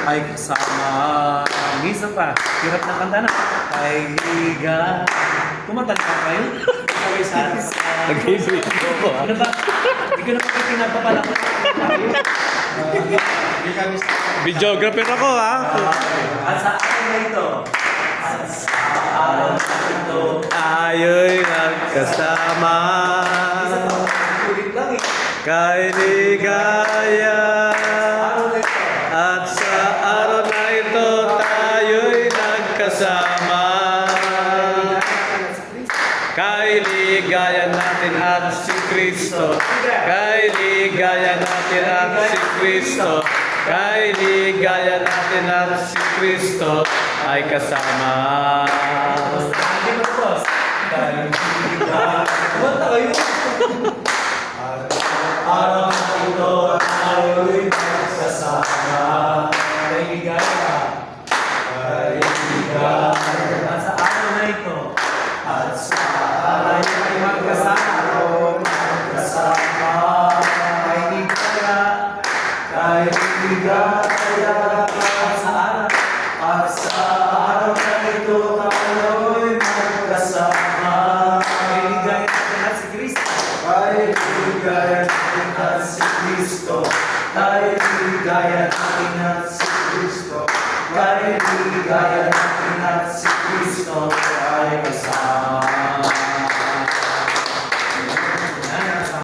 ay kasama. Isa pa, hirap na kanta na. Kaibigan. Kumanta ka pa yun? Nag-ibig ko. Ano ba? Hindi ko naman kayo pinapapala ko. Videographer ako, ha? At sa araw na ito, at sa araw na ito, Tayo'y nagkasama. ulit lang eh. Kay ligaya. Araw na ito, At sa araw na ito, tayo'y nagkasama. Kay ligaya natin at si Kristo. Kay ligaya natin at si Kristo. Kay ligaya natin at si Kristo ay kasama. hindi mo boss. Kumanta kayo. Araw na ito, tayo'y nagsasama. Kaibigan. Kaibigan. At sa araw na ito, at sa araw na magkasama, magkasama. Kaibigan. Kaibigan. At sa araw na ito, tayo'y magkasama. Kaibigan natin at si Kristo. Kaibigan natin at si Kristo. Kaibigan natin at si Kristo. Kaibigan natin at si Kristo ay kasama.